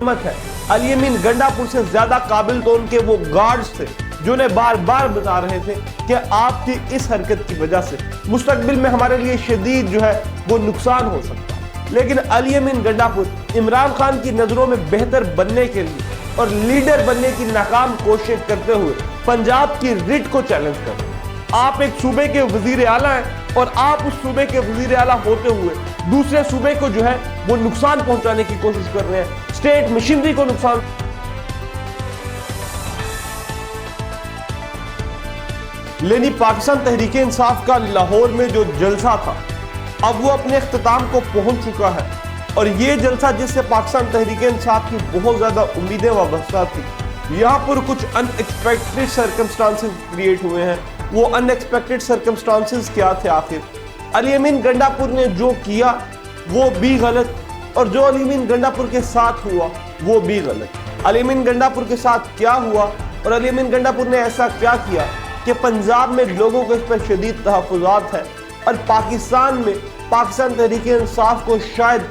है। अली अमीन गंडापुर से ज्यादा काबिल तो उनके वो गार्ड्स थे जिन्हें बार बार बता रहे थे कि आपकी इस हरकत की वजह से मुस्तकबिल में हमारे लिए शदीद जो है वो नुकसान हो सकता है। लेकिन अली अमीन गंडापुर इमरान खान की नजरों में बेहतर बनने के लिए और लीडर बनने की नाकाम कोशिश करते हुए पंजाब की रिट को चैलेंज कर रहे हैं। आप एक सूबे के वजीर आला हैं और आप उस सूबे के वजीर आला होते हुए दूसरे सूबे को जो है वो नुकसान पहुंचाने की कोशिश कर रहे हैं, स्टेट मशीनरी को नुकसान। लेकिन पाकिस्तान तहरीक इंसाफ का लाहौर में जो जलसा था अब वो अपने इख्तिताम को पहुंच चुका है और ये जलसा जिससे पाकिस्तान तहरीक इंसाफ की बहुत ज्यादा उम्मीदें वाबस्ता थी, यहाँ पर कुछ अनएक्सपेक्टेड सर्कमस्टांसेस क्रिएट हुए हैं। वो अनएक्सपेक्टेड सर्कमस्टांसेस क्या थे आखिर? अली अमीन गंडापुर ने जो किया वो भी गलत और जो अली अमीन गंडापुर के साथ हुआ वो भी गलत। अली अमीन गंडापुर के साथ क्या हुआ और अली अमीन गंडापुर ने ऐसा क्या किया कि पंजाब में लोगों को इस पर शदीद तहफ़्फ़ुज़ात है और पाकिस्तान में पाकिस्तान तहरीक इंसाफ को शायद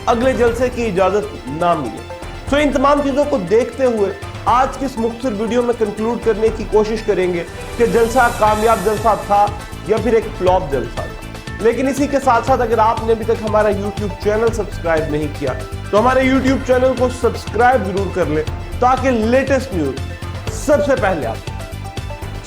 अगले जलसे की इजाज़त ना मिले। तो इन तमाम चीज़ों को देखते हुए आज की इस मुख्तसर वीडियो में कंक्लूड करने की कोशिश करेंगे कि जलसा कामयाब जलसा था या फिर एक फ्लॉप जलसा था। लेकिन इसी के साथ साथ अगर आपने अभी तक हमारा यूट्यूब चैनल सब्सक्राइब नहीं किया तो हमारे यूट्यूब चैनल को सब्सक्राइब जरूर कर ले ताकि लेटेस्ट न्यूज़ सबसे पहले आप।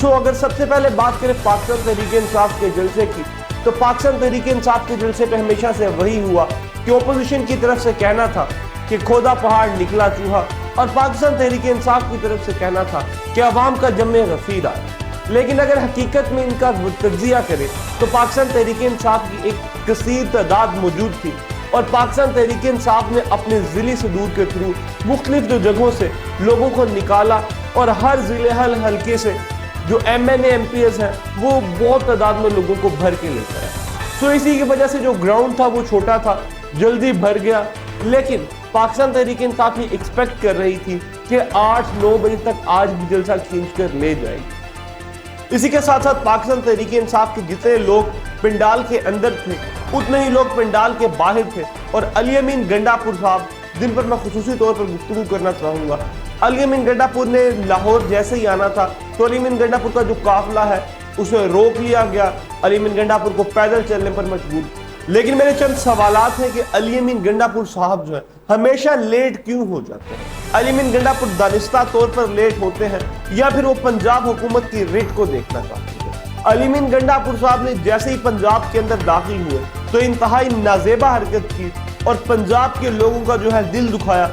अगर सबसे पहले बात करें पाकिस्तान तहरीक इंसाफ के जलसे की तो पाकिस्तान तहरीक इंसाफ के जलसे पे हमेशा से वही हुआ कि ओपोजिशन की तरफ से कहना था कि खोदा पहाड़ निकला चूहा और पाकिस्तान तहरीक इंसाफ की तरफ से कहना था कि अवाम का जम्मे गफीर आए। लेकिन अगर हकीकत में इनका तज्जिया करें तो पाकिस्तान तहरीक इंसाफ की एक कसीर तादाद मौजूद थी और पाकिस्तान तहरीक इंसाफ ने अपने ज़िले सदूर के थ्रू मुख्तलिफ जो जगहों से लोगों को निकाला और हर ज़िले हल्के से जो MNA MPs हैं वो बहुत तादाद में लोगों को भर के लेकर आए। तो इसी की वजह से जो ग्राउंड था वो छोटा था, जल्दी भर गया। लेकिन पाकिस्तान तहरीक इंसाफ ये एक्सपेक्ट कर रही थी कि 8-9 बजे तक आज भी जलसा खींच कर ले जाएगी। इसी के साथ साथ पाकिस्तान तहरीक इंसाफ के जितने लोग पंडाल के अंदर थे उतने ही लोग पंडाल के बाहर थे और अली अमीन गंडापुर साहब जिन पर मैं खुसूसी तौर पर गुफ्तगू करना चाहूँगा। अली अमीन गंडापुर ने लाहौर जैसे ही आना था तो अली अमीन गंडापुर का जो काफिला है उसे रोक लिया गया, अली अमीन गंडापुर को पैदल चलने पर मजबूर। लेकिन मेरे चंद सवालात हैं कि अली अमीन गंडापुर साहब जो है हमेशा लेट क्यों हो जाते हैं? अली अमीन गंडापुर दानिस्ता तौर पर लेट होते हैं या फिर वो पंजाब हुकूमत की रिट को देखना चाहते हैं? अली अमीन गंडापुर साहब ने जैसे ही पंजाब के अंदर दाखिल हुए तो इंतहाई नाजेबा हरकत की और पंजाब के लोगों का जो है दिल दुखाया।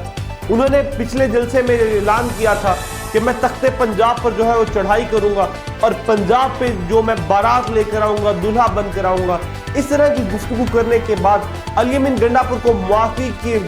उन्होंने पिछले जलसे में ऐलान किया था कि मैं तख्ते पंजाब पर जो है वो चढ़ाई करूंगा और पंजाब पे जो मैं बारात लेकर आऊंगा, दूल्हा बन कर आऊंगा। इस तरह की गुफ्तगू करने के बाद अली अमीन गंडापुर को माफी के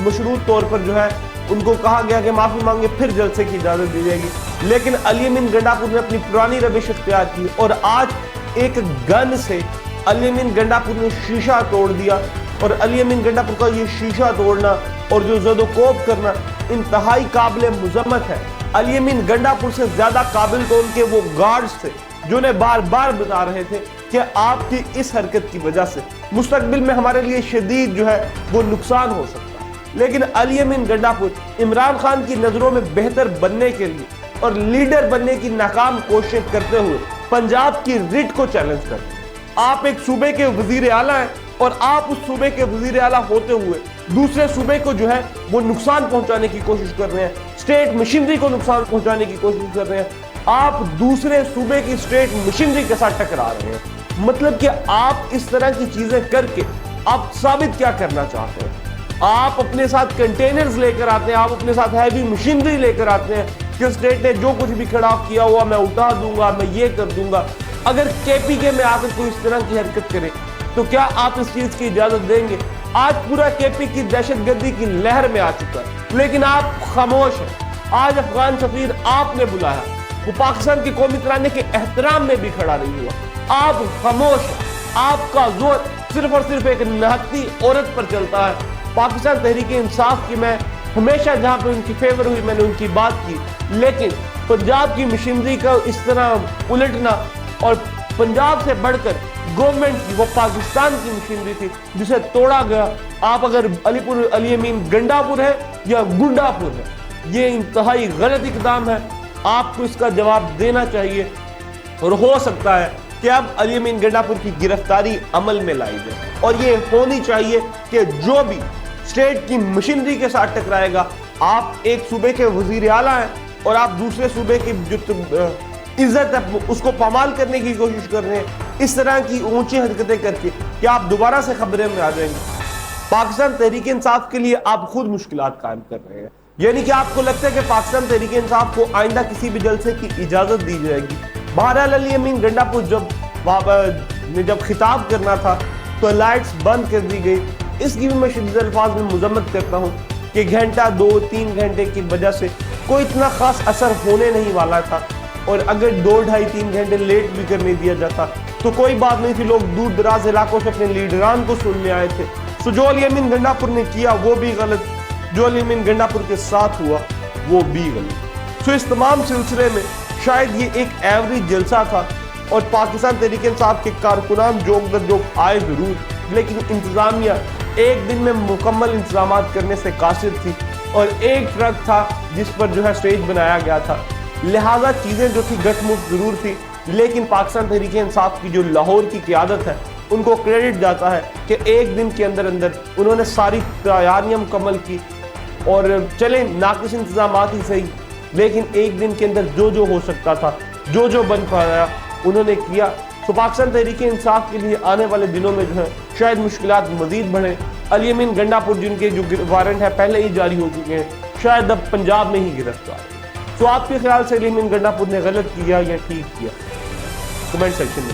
मशरूत तौर पर जो है उनको कहा गया कि माफी मांगे फिर जलसे की इजाजत दी जाएगी। लेकिन अली अमीन गंडापुर ने अपनी पुरानी रविश इख्तियार की और आज एक गन से अली अमीन गंडापुर ने शीशा तोड़ दिया और अली अमीन गंडापुर का ये शीशा तोड़ना और जो ज़दोकोब करना इंतहाई काबिल मुज़म्मत है। अली अमीन गंडापुर से ज्यादा काबिल तो उनके वो गार्ड्स थे जिन्हें बार बार बता रहे थे कि आपकी इस हरकत की वजह से मुस्तकबिल में हमारे लिए शदीद जो है वो नुकसान हो सकता है। लेकिन अली अमीन गंडापुर इमरान खान की नजरों में बेहतर बनने के लिए और लीडर बनने की नाकाम कोशिश करते हुए पंजाब की रिट को चैलेंज करते हैं। आप एक सूबे के वजीर आला हैं और आप उस सूबे के वजीर आला होते हुए दूसरे सूबे को जो है वो नुकसान पहुंचाने की कोशिश कर रहे हैं, स्टेट मशीनरी को नुकसान पहुंचाने की कोशिश कर रहे हैं। आप दूसरे सूबे की स्टेट मशीनरी के साथ टकरा रहे हैं। मतलब कि आप इस तरह की चीजें करके आप साबित क्या करना चाहते हैं? आप अपने साथ कंटेनर्स लेकर आते हैं, आप अपने साथ हैवी मशीनरी लेकर आते हैं कि स्टेट ने जो कुछ भी खड़ा किया हुआ मैं उठा दूंगा, मैं ये कर दूंगा। अगर KPK में आकर कोई इस तरह की हरकत करे तो क्या आप इस चीज की इजाजत देंगे? आज पूरा KP की दहशतगर्दी की लहर में आ चुका है लेकिन आप खामोश हैं। आज अफगान सफीर आपने बुलाया, वो पाकिस्तान की कौमी तराने के एहतराम में भी खड़ा नहीं हुआ। आप खामोश हैं। आपका जोर सिर्फ और सिर्फ एक नहती औरत पर चलता है। पाकिस्तान तहरीक इंसाफ की मैं हमेशा जहां पे उनकी फेवर हुई मैंने उनकी बात की, लेकिन पंजाब की मशीनरी का इस तरह उलटना और पंजाब से बढ़कर गवर्नमेंट की, वो पाकिस्तान की मशीनरी थी जिसे तोड़ा गया। आप अगर अली अमीन गंडापुर है या गुंडापुर है, ये इंतहाई गलत इकदाम है, आपको इसका जवाब देना चाहिए। और हो सकता है कि अब अली अमीन गंडापुर की गिरफ्तारी अमल में लाई जाए, और ये होनी चाहिए कि जो भी स्टेट की मशीनरी के साथ टकराएगा, आप एक सूबे के वजीर आला हैं और आप दूसरे सूबे की जो इज्जत है उसको पामाल करने की कोशिश कर रहे हैं, इस तरह की ऊंची हरकतें करके, कि आप दोबारा से खबरें में आ जाएंगे। पाकिस्तान तहरीक इंसाफ के लिए आप खुद मुश्किलात कायम कर रहे हैं। यानी कि आपको लगता है कि पाकिस्तान तहरीक इंसाफ को आइंदा किसी भी जलसे की इजाजत दी जाएगी। बहरहाल अली अमीन गंडापुर जब खिताब करना था तो लाइट्स बंद कर दी गई। इसकी भी मैं शदीद अल्फाज में मजम्मत करता हूँ कि घंटा 2-3 घंटे की वजह से कोई इतना खास असर होने नहीं वाला था, और अगर 2-2.5-3 घंटे लेट भी करने दिया जाता तो कोई बात नहीं थी। लोग दूर दराज इलाकों से अपने लीडरान को सुनने आए थे। तो जो अली अमीन गंडापुर ने किया वो भी गलत, जो अली अमीन गंडापुर के साथ हुआ वो भी गलत। तो इस तमाम सिलसिले में शायद ये एक एवरेज जलसा था, और पाकिस्तान तहरीक इंसाफ के कारकुनान जोक दर जोक आए जरूर, लेकिन इंतजामिया एक दिन में मुकम्मल इंतजाम करने से कासिर थी, और एक ट्रक था जिस पर जो है स्टेज बनाया गया था। लिहाजा चीज़ें जो थी गटमुट जरूर थी, लेकिन पाकिस्तान तहरीक इंसाफ की जो लाहौर की क़यादत है उनको क्रेडिट जाता है कि एक दिन के अंदर अंदर उन्होंने सारी तैयारियां मुकम्मल की, और चले नाक़िस इंतजामात ही सही, लेकिन एक दिन के अंदर जो जो हो सकता था, जो जो बन पाया उन्होंने किया। तो पाकिस्तान तहरीक इंसाफ के लिए आने वाले दिनों में जो है शायद मुश्किलात मजीद बढ़े। अली अमीन गंडापुर जिनके जो वारंट है पहले ही जारी हो चुके हैं, शायद अब पंजाब में ही गिरफ्तार। तो आपके ख्याल से अली अमीन गंडापुर ने गलत किया या ठीक किया? कमेंट सेक्शन में